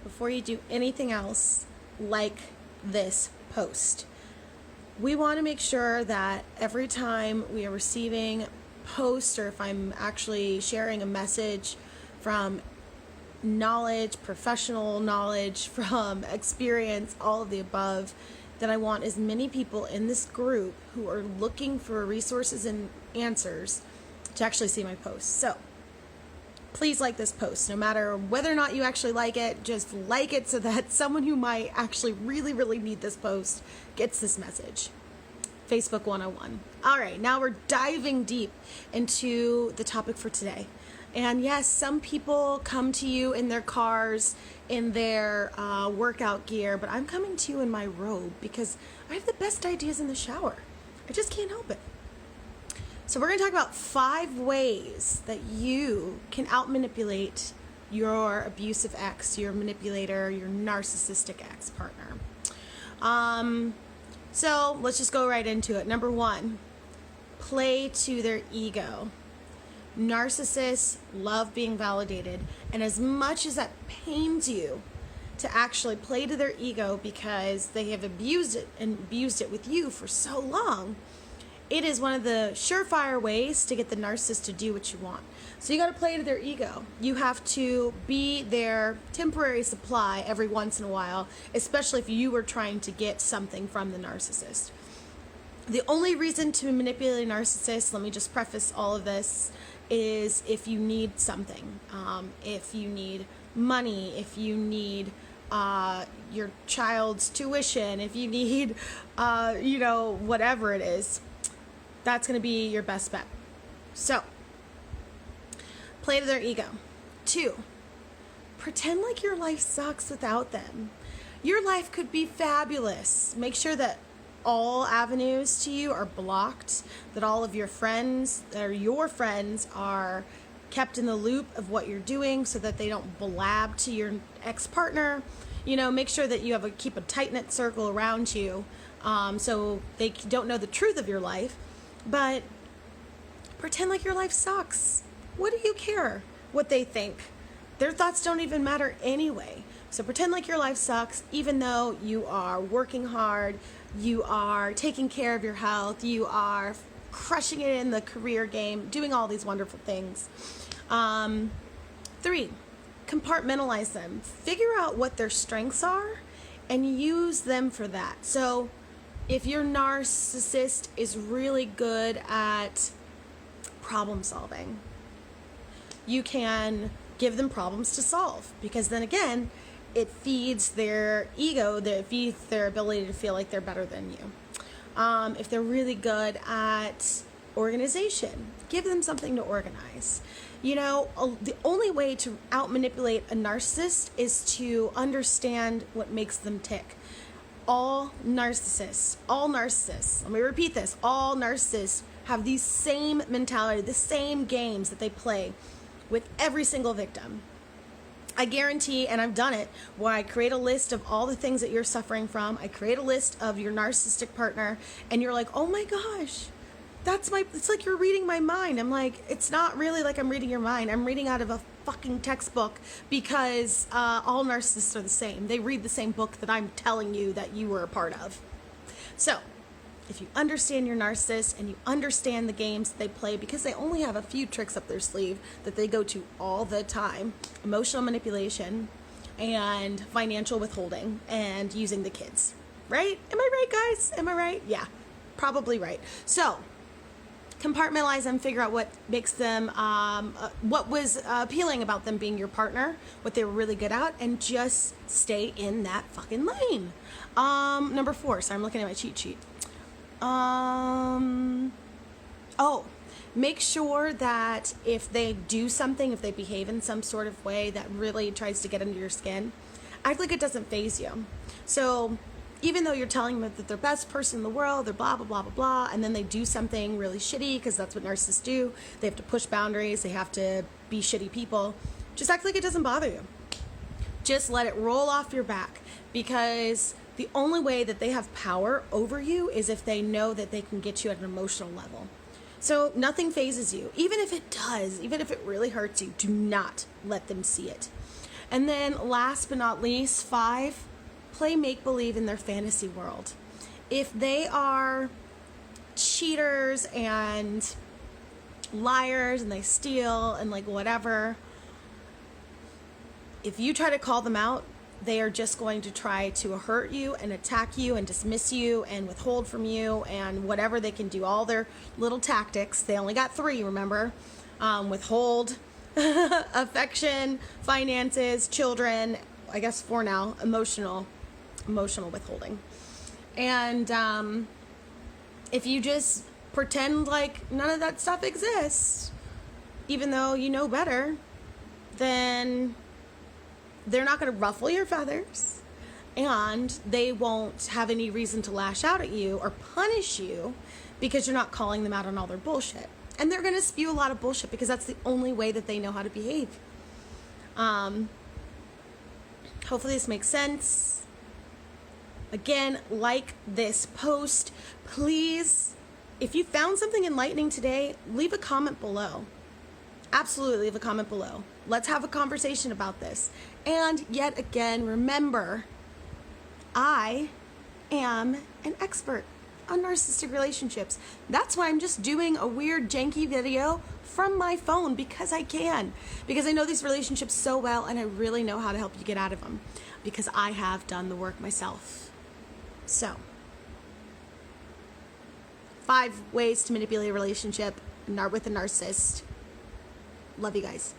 before you do anything else, like this post. We want to make sure that every time we are receiving posts, or if I'm actually sharing a message from knowledge, professional knowledge, from experience, all of the above, that I want as many people in this group who are looking for resources and answers to actually see my posts. So please like this post. No matter whether or not you actually like it, just like it so that someone who might actually really, really need this post gets this message. Facebook 101. All right, now we're diving deep into the topic for today. And yes, some people come to you in their cars, in their workout gear, but I'm coming to you in my robe because I have the best ideas in the shower. I just can't help it. So we're going to talk about 5 ways that you can out-manipulate your abusive ex, your manipulator, your narcissistic ex-partner. So let's just go right into it. Number 1, play to their ego. Narcissists love being validated, and as much as that pains you to actually play to their ego because they have abused it and abused it with you for so long, it is one of the surefire ways to get the narcissist to do what you want. So you got to play to their ego. You have to be their temporary supply every once in a while, especially if you were trying to get something from the narcissist. The only reason to manipulate a narcissist, let me just preface all of this, is if you need something. If you need money, if you need your child's tuition, if you need, whatever it is, that's going to be your best bet. So, play to their ego. 2, pretend like your life sucks without them. Your life could be fabulous. Make sure that all avenues to you are blocked, that all of your friends are kept in the loop of what you're doing so that they don't blab to your ex-partner. Make sure that you keep a tight-knit circle around you so they don't know the truth of your life. But pretend like your life sucks. What do you care what they think? Their thoughts don't even matter anyway. So pretend like your life sucks, even though you are working hard, you are taking care of your health, you are crushing it in the career game, doing all these wonderful things. 3, compartmentalize them. Figure out what their strengths are and use them for that. So if your narcissist is really good at problem solving, you can give them problems to solve, because then again, it feeds their ego, it feeds their ability to feel like they're better than you. If they're really good at organization, give them something to organize. The only way to out-manipulate a narcissist is to understand what makes them tick. All narcissists, let me repeat this, all narcissists have the same mentality, the same games that they play with every single victim. I guarantee, and I've done it, where I create a list of all the things that you're suffering from. I create a list of your narcissistic partner, and you're like, oh my gosh, it's like you're reading my mind. I'm like, it's not really like I'm reading your mind. I'm reading out of a fucking textbook, because all narcissists are the same. They read the same book that I'm telling you that you were a part of. So, if you understand your narcissist and you understand the games that they play, because they only have a few tricks up their sleeve that they go to all the time: emotional manipulation and financial withholding and using the kids. Right? Am I right, guys? Am I right? Yeah, probably right. So, compartmentalize them, figure out what makes them, what was appealing about them being your partner, what they were really good at, and just stay in that fucking lane. Number 4, sorry, I'm looking at my cheat sheet. Make sure that if they do something, if they behave in some sort of way that really tries to get under your skin, act like it doesn't faze you. So even though you're telling them that they're the best person in the world, they're blah, blah, blah, blah, blah, and then they do something really shitty, because that's what narcissists do. They have to push boundaries. They have to be shitty people. Just act like it doesn't bother you. Just let it roll off your back, because the only way that they have power over you is if they know that they can get you at an emotional level. So nothing phases you. Even if it does, even if it really hurts you, do not let them see it. And then last but not least, 5, play make-believe in their fantasy world. If they are cheaters and liars and they steal and like whatever, if you try to call them out, they are just going to try to hurt you and attack you and dismiss you and withhold from you and whatever they can do, all their little tactics. They only got 3, remember? Withhold, affection, finances, children, I guess 4 now, emotional withholding. And if you just pretend like none of that stuff exists, even though you know better, then they're not going to ruffle your feathers, and they won't have any reason to lash out at you or punish you because you're not calling them out on all their bullshit. And they're going to spew a lot of bullshit because that's the only way that they know how to behave. Hopefully this makes sense. Again, like this post. Please, if you found something enlightening today, leave a comment below. Absolutely leave a comment below. Let's have a conversation about this. And yet again, remember, I am an expert on narcissistic relationships. That's why I'm just doing a weird janky video from my phone, because I can. Because I know these relationships so well, and I really know how to help you get out of them, because I have done the work myself. So, 5 ways to manipulate a relationship with a narcissist. Love you guys.